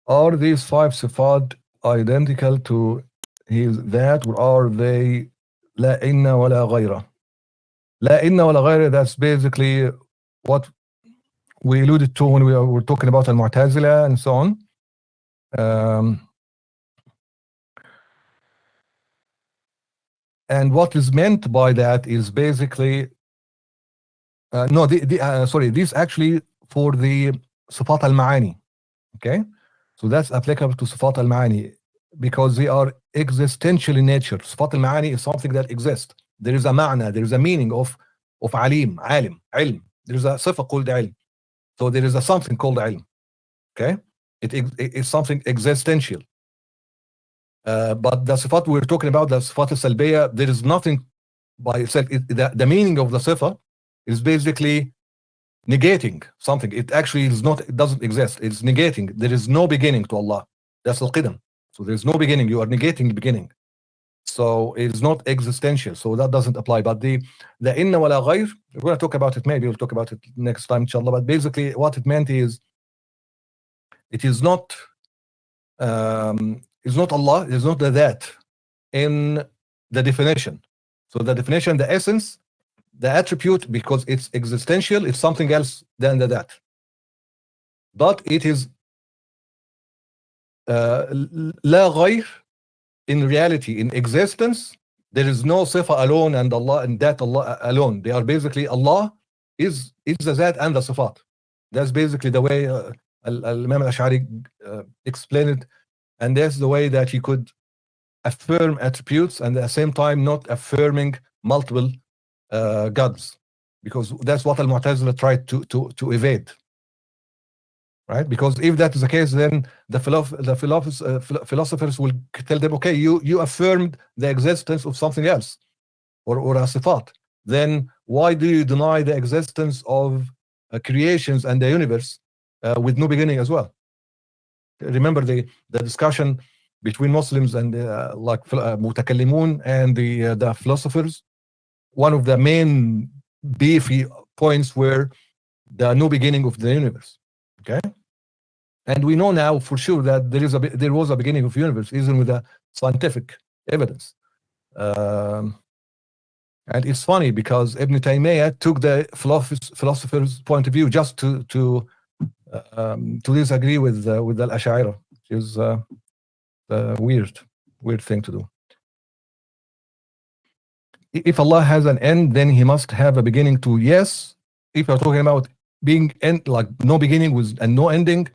Are these five sifat identical to his that, or are they لا إن ولا غيره? لا إن ولا غيره, that's basically what we alluded to when we were talking about al-Mu'tazila and so on. And what is meant by that is basically, sorry, this actually for the Sifat al-Ma'ani, okay? So that's applicable to Sifat al-Ma'ani because they are existential in nature. Sifat al-Ma'ani is something that exists. There is a ma'na, there is a meaning of alim, ilm. There is a sifa called ilm. So there is a something called ilm, okay? It is something existential. But the sifat we're talking about, the sifat al-salbiya, there is nothing by itself. The meaning of the sifa is basically negating something. It actually is not, it doesn't exist. It's negating. There is no beginning to Allah. That's al-qidam. So there's no beginning. You are negating the beginning. So it's not existential. So that doesn't apply. But the inna wala ghayr, we're going to talk about it. Maybe we'll talk about it next time, inshallah. But basically what it meant is, it is not it's not Allah, it's not the that in the definition. So the definition, the essence, the attribute, because it's existential, it's something else than the that. But it is la ghayr, in reality, in existence, there is no sifa alone and Allah and that Allah alone. They are basically, Allah is the that and the sifat. That's basically the way Imam al-Ash'ari explained it. And that's the way that he could affirm attributes and at the same time not affirming multiple gods, because that's what al-Mu'tazila tried to evade, right? Because if that is the case, then the philosophers will tell them, okay, you affirmed the existence of something else, or a sifat. Then why do you deny the existence of creations and the universe with no beginning as well? Remember the discussion between Muslims and like mutakallimun and the philosophers. One of the main beefy points were the no beginning of the universe. Okay, and we know now for sure that there was a beginning of the universe, even with the scientific evidence. And it's funny because Ibn Taymiyyah took the philosopher's point of view just to disagree with al-Ash'ari, which is a weird thing to do. If Allah has an end, then He must have a beginning too. Yes, if you're talking about being end, like no beginning with and no ending,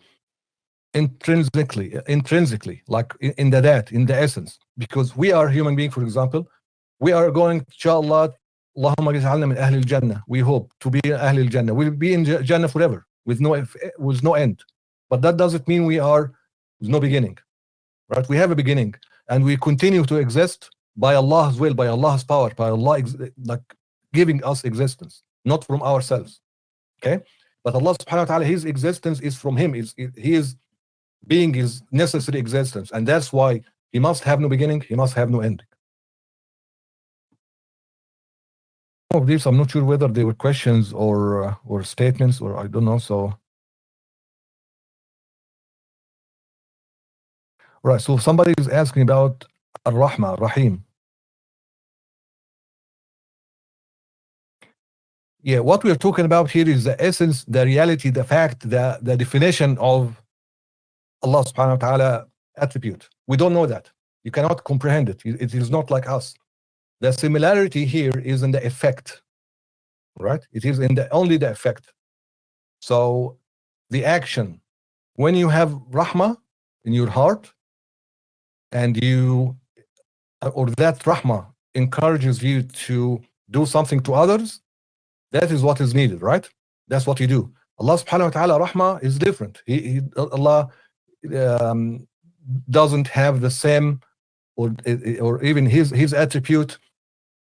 intrinsically, like in the essence, because we are human beings. For example, we are going, inshallah, Allahumma ij'alna min ahli al-Jannah. We hope to be ahli al-Jannah. We'll be in Jannah forever with no end. But that doesn't mean we are with no beginning, right? We have a beginning, and we continue to exist by Allah's will, by Allah's power, by Allah like giving us existence, not from ourselves. Okay, but Allah subhanahu wa ta'ala, His existence is from Him. His being is necessary existence, and that's why He must have no beginning, He must have no ending. Of these, I'm not sure whether they were questions or statements, or I don't know. So, right. So somebody is asking about Ar-Rahma, Rahim. Yeah, what we are talking about here is the essence, the reality, the fact, the definition of Allah subhanahu wa ta'ala attribute. We don't know that. You cannot comprehend it. It is not like us. The similarity here is in the effect, right? It is in only the effect. So the action, when you have rahmah in your heart, and or that rahmah encourages you to do something to others, that is what is needed, right? That's what you do. Allah subhanahu wa ta'ala rahmah is different. Allah doesn't have the same, or even his attribute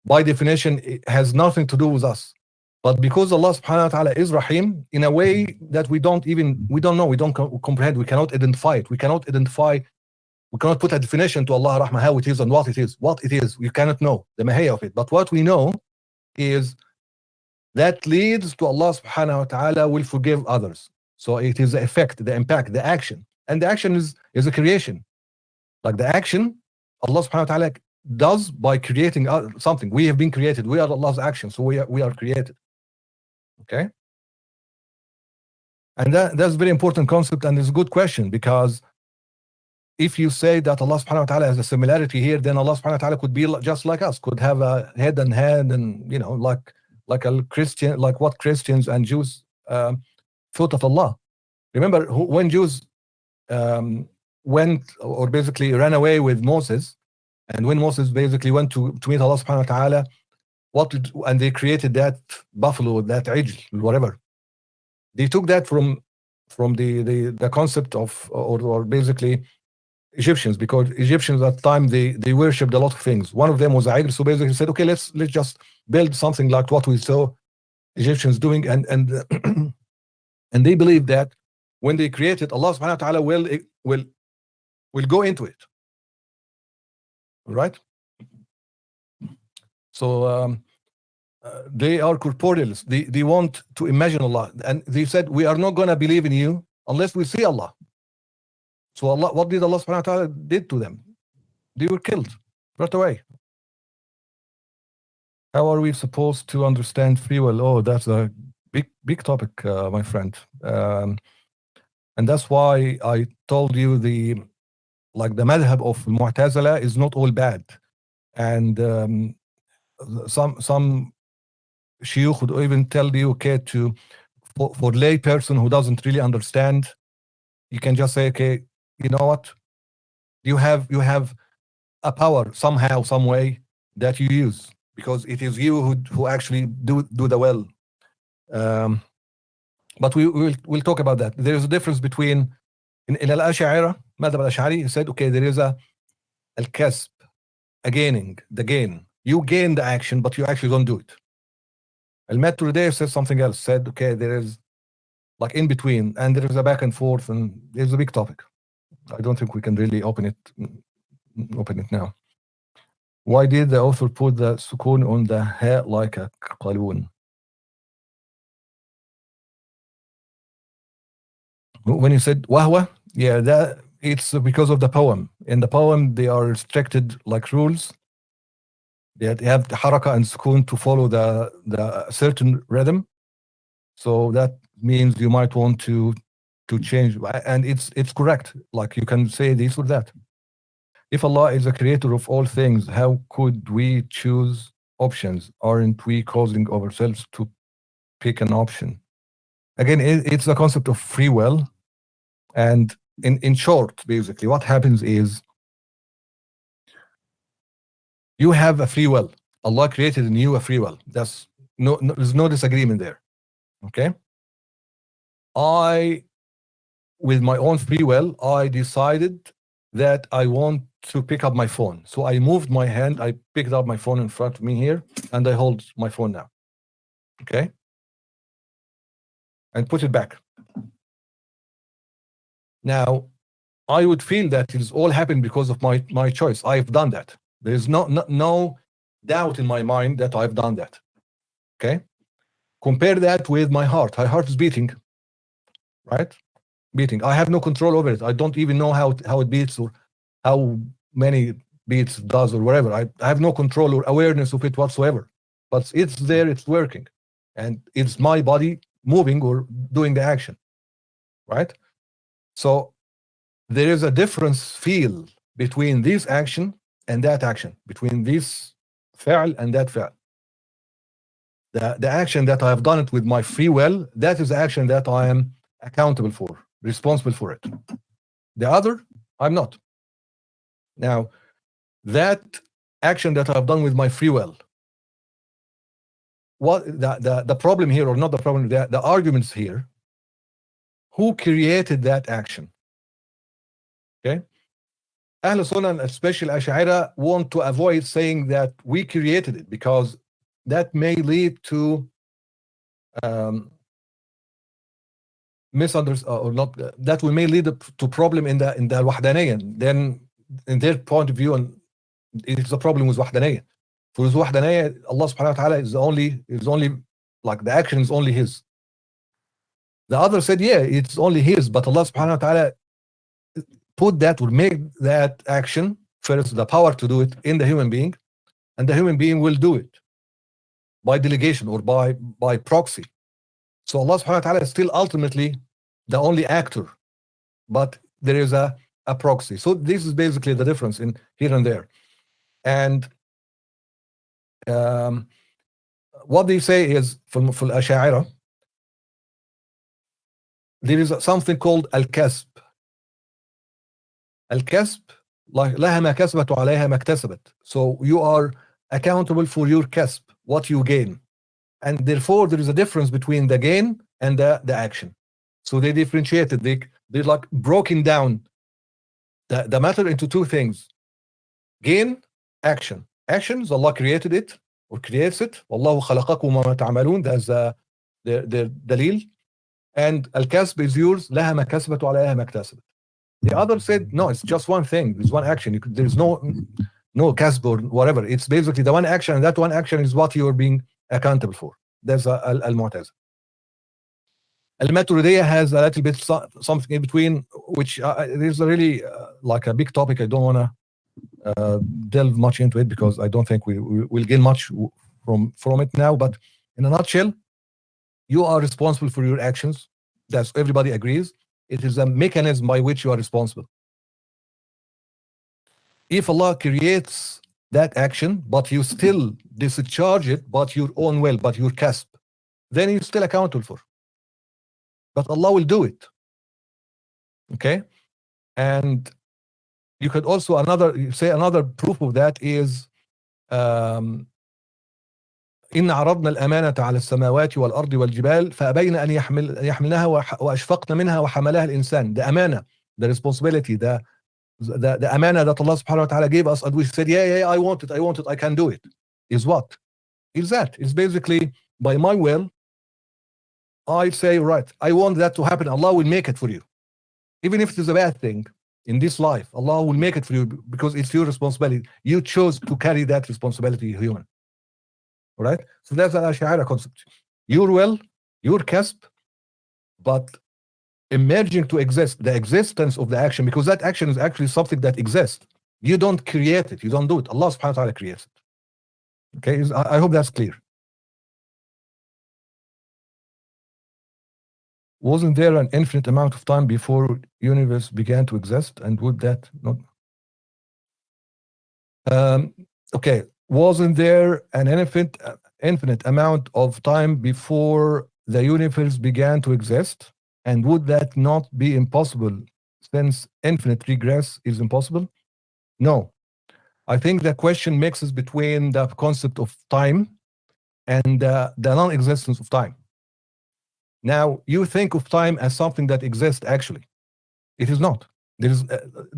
by definition, it has nothing to do with us. But because Allah subhanahu wa ta'ala is Rahim in a way that we don't know, we don't comprehend, we cannot identify it. We cannot put a definition to Allah Rahmah, how it is and what it is. We cannot know the mahiyah of it. But what we know is that leads to Allah subhanahu wa ta'ala will forgive others. So it is the effect, the impact, the action. and the action is a creation. Like the action, Allah subhanahu wa ta'ala does by creating something. We have been created. We are Allah's action, so we are created. Okay? And that's a very important concept, and it's a good question, because if you say that Allah subhanahu wa ta'ala has a similarity here, then Allah subhanahu wa ta'ala could be just like us, could have a head and hand, and like a Christian, like what Christians and Jews thought of Allah. Remember when Jews went, or basically ran away with Moses, and when Moses basically went to meet Allah subhanahu wa ta'ala, and they created that buffalo, that ijl, whatever. They took that from the concept of, or basically Egyptians, because Egyptians at the time they worshipped a lot of things. One of them was ijl, so basically said, okay, let's just build something like what we saw Egyptians doing, and and they believed that when they created, Allah subhanahu wa ta'ala will go into it. Right? So they are corporeals. They want to imagine Allah, and they said, we are not going to believe in you unless we see Allah. So Allah, what did Allah subhanahu wa ta'ala did to them? They were killed right away. How are we supposed to understand free will? Oh, that's a big topic, my friend. And that's why I told you the madhab of Mu'tazila is not all bad. And some shuyukh would even tell you, okay, for lay person who doesn't really understand, you can just say, okay, you know what? You have a power somehow, some way that you use, because it is you who actually do the well. But we'll talk about that. There is a difference between in al-Ash'ari, madhab al-Ash'ari, he said, okay, there is al-kasb, a gaining, the gain. You gain the action, but you actually don't do it. Al-Maturidiyya said something else, said, okay, there is like in between, and there is a back and forth, and there's a big topic. I don't think we can really open it now. Why did the author put the sukun on the ha like a qalun? When you said wahwa, yeah, that it's because of the poem. In the poem, they are restricted like rules. They have the haraka and sukun to follow the certain rhythm. So that means you might want to change, and it's correct. Like you can say this or that. If Allah is the creator of all things, how could we choose options? Aren't we causing ourselves to pick an option? Again, it's the concept of free will. And in short, basically, what happens is you have a free will. Allah created in you a free will. There's no disagreement there. Okay? With my own free will, I decided that I want to pick up my phone. So I moved my hand, I picked up my phone in front of me here, and I hold my phone now. Okay? And put it back. Now, I would feel that it's all happened because of my choice. I've done that. There is no doubt in my mind that I've done that. Okay? Compare that with my heart. My heart is beating, right? Beating. I have no control over it. I don't even know how it beats or how many beats it does or whatever. I have no control or awareness of it whatsoever. But it's there, it's working. And it's my body moving or doing the action, right? So there is a difference feel between this action and that action, between this fi'l and that fi'l. The action that I have done it with my free will, that is the action that I am accountable for, responsible for it. The other, I'm not. Now, that action that I've done with my free will, what the problem here, or not the problem, the arguments here, who created that action? Okay? Ahl Sunnah, and especially Ash'ari, want to avoid saying that we created it, because that may lead to misunderstanding, or not. That may lead to problem in the Wahdaniyya. Then, in their point of view, and it's a problem with Wahdaniyya. For his Wahdaniyya, Allah subhanahu wa ta'ala is only like the action is only His. The other said, yeah, it's only His, but Allah subhanahu wa ta'ala put that, will make that action first, the power to do it in the human being, and the human being will do it by delegation or by proxy. So Allah subhanahu wa ta'ala is still ultimately the only actor, but there is a proxy. So this is basically the difference in here and there. And what they say is from Ash'ari, there is something called al-kasb. Al-kasb, لها ما كسبت وعليها ما اكتسبت. So you are accountable for your kasb, what you gain. And therefore there is a difference between the gain and the action. So they differentiated, they're like broken down the matter into two things: gain, action. Actions, Allah created it or creates it. وَاللَّهُ خَلَقَكُمْ وَمَا تَعْمَلُونَ. That's the dalil. And al-kasb is yours. لَهَا مَا كَسَبَتْ وَعَلَيْهَا مَا اكْتَسَبَتْ. The other said, no, it's just one thing. It's one action. There's no kasb or whatever. It's basically the one action, and that one action is what you're being accountable for. There's al-Mu'tazila. Al-Maturidiyya has a little bit something in between, which is really like a big topic. I don't want to delve much into it because I don't think we will gain much from it now. But in a nutshell, you are responsible for your actions. That's everybody agrees. It is a mechanism by which you are responsible. If Allah creates that action, but you still discharge it, but your own will, but your kasb, then you're still accountable for. But Allah will do it. Okay? And you could also another proof of that is إن عرضنا الأمانة على السماوات والأرض والجبال فأبين أن يحملنها وأشفقن منها وحملها الإنسان. The amana, the responsibility, the amana that Allah subhanahu wa ta'ala gave us, and we said, yeah, I want it, I can do it. Is what? Is that? It's basically by my will, I say, right, I want that to happen. Allah will make it for you. Even if it is a bad thing in this life, Allah will make it for you because it's your responsibility. You chose to carry that responsibility, human. Right? So that's an Ash'ari concept. Your will, your kasb, but emerging to exist, the existence of the action, because that action is actually something that exists. You don't create it, you don't do it. Allah subhanahu wa ta'ala creates it. Okay, I hope that's clear. Wasn't there an infinite amount of time before universe began to exist? And would that not? Okay. Wasn't there an infinite amount of time before the universe began to exist? And would that not be impossible since infinite regress is impossible? No. I think the question mixes between the concept of time and the non-existence of time. Now, you think of time as something that exists actually. It is not. There is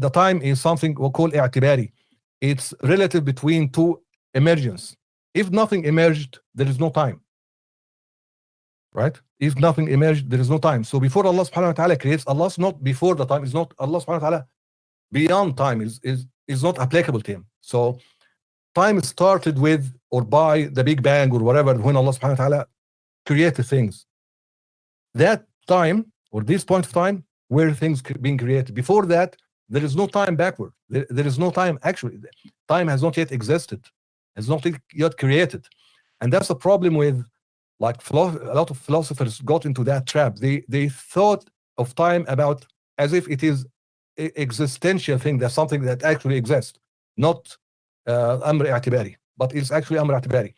the time is something we call i'tibari. It's relative between two emergence. If nothing emerged, there is no time. Right? If nothing emerged, there is no time. So before Allah subhanahu wa ta'ala creates, Allah's not before the time, is not Allah subhanahu wa ta'ala beyond time, is not applicable to him. So time started with or by the Big Bang or whatever, when Allah subhanahu wa ta'ala created things. That time, or this point of time, where things being created. Before that, there is no time backward. There is no time actually. Time has not yet existed. Has not yet created. And that's a problem with, like, a lot of philosophers got into that trap. They thought of time about as if it is an existential thing. That's something that actually exists, not amr i'tibari, but it's actually amr i'tibari.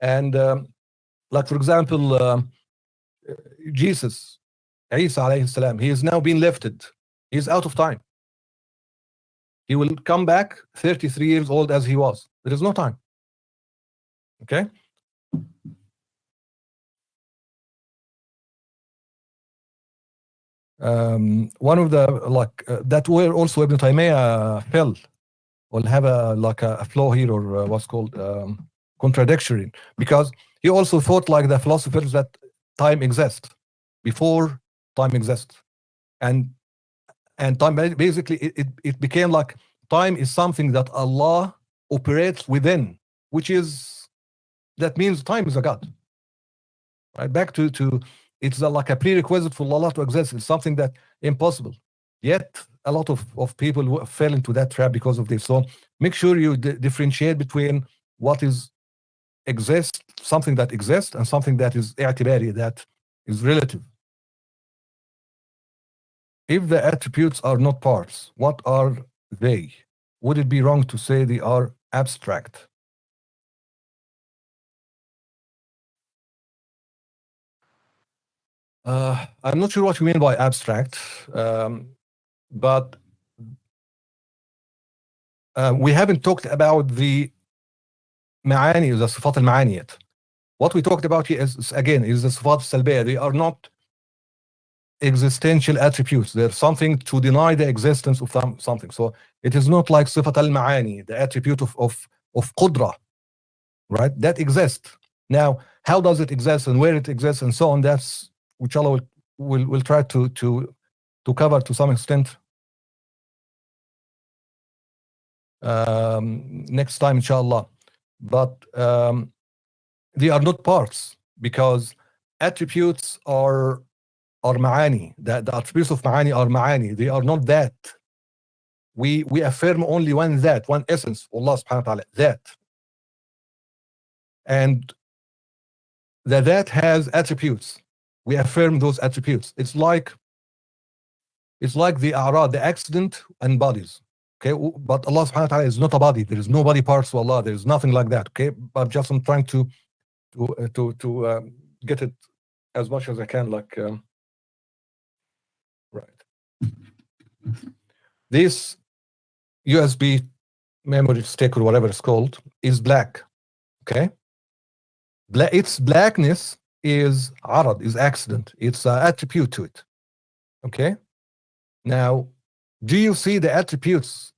And like, for example, Jesus, Isa alayhi salam, he is now being lifted. He's out of time. He will come back 33 years old as he was. There is no time. Okay? One of the, like, that where also Ibn Taymiyyah fell, will have a flaw here, or what's called contradiction, because he also thought, like the philosophers, that time exists before time exists, and time basically it became like time is something that Allah operates within, which is, that means time is a God. Right? Back to it's like a prerequisite for Allah to exist. It's something that impossible. Yet a lot of people fell into that trap because of this. So make sure you differentiate between what is exists, something that exists, and something that is i'tibari, that is relative. If the attributes are not parts, what are they? Would it be wrong to say they are abstract? I'm not sure what you mean by abstract, but we haven't talked about the معاني, the صفات المعاني yet. What we talked about here is, again, is the صفات السلبية. They are not existential attributes. They're something to deny the existence of something. So it is not like صفة المعاني, the attribute of قدرة, right? That exists. Now, how does it exist and where it exists and so on, that's which Allah will try to cover to some extent next time, inshallah. But they are not parts, because attributes are معاني. The attributes of معاني are معاني. They are not that. We affirm only one that, one essence, Allah subhanahu wa ta'ala, that. And that has attributes. We affirm those attributes. It's like the a'rad, the accident and bodies. Okay, but Allah subhanahu wa ta'ala is not a body. There is no body parts to Allah. There is nothing like that. Okay, but just I'm trying to get it as much as I can. Like, right. This USB memory stick or whatever it's called is black. Okay, its blackness is arad, is accident. It's an attribute to it. Okay. Now, do you see the attributes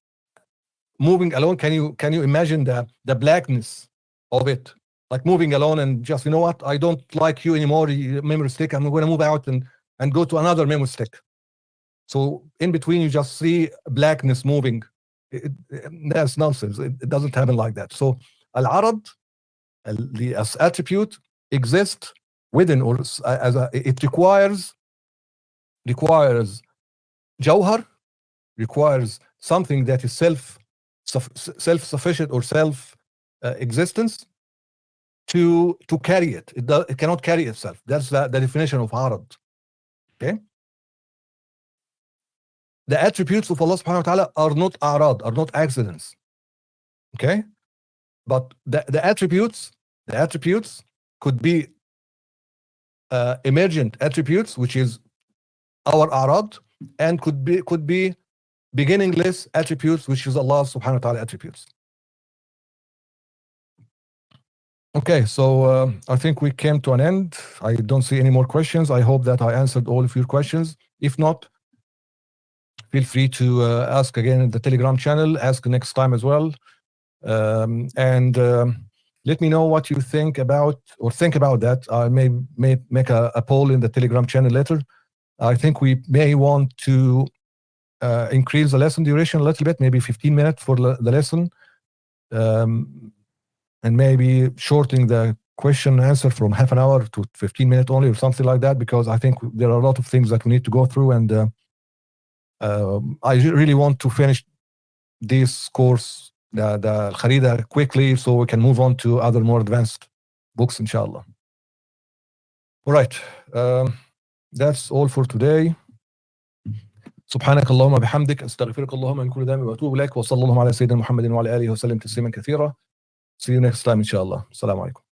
moving alone? Can you imagine the blackness of it, like moving alone and just, you know what, I don't like you anymore, memory stick, I'm going to move out and go to another memory stick. So in between you just see blackness moving. That's nonsense. It doesn't happen like that. So al-arad, the attribute, exists within, or it requires jawhar, requires something that is self-sufficient or self-existence to carry it. It cannot carry itself. That's the definition of arad. Okay. The attributes of Allah subhanahu wa ta'ala are not arad, are not accidents. Okay. But the attributes could be emergent attributes, which is our arad, and could be beginningless attributes, which is Allah subhanahu wa ta'ala attributes. Okay, so I think we came to an end. I don't see any more questions. I hope that I answered all of your questions. If not, feel free to ask again in the Telegram channel, ask next time as well. And let me know what you think about that. I may make a poll in the Telegram channel later. I think we may want to increase the lesson duration a little bit, maybe 15 minutes for the lesson, and maybe shortening the question and answer from half an hour to 15 minutes only, or something like that, because I think there are a lot of things that we need to go through, and I really want to finish this course, the Al-Kharida, quickly, so we can move on to other more advanced books, inshallah. All right, that's all for today. سبحانك اللهم بحمدك استغفرك اللهم من كل ذنب واتوب اليك وصلى الله على سيدنا محمد وعلى اله وسلم تسليما كثيرا. See you next time, inshallah. Assalamu alaikum.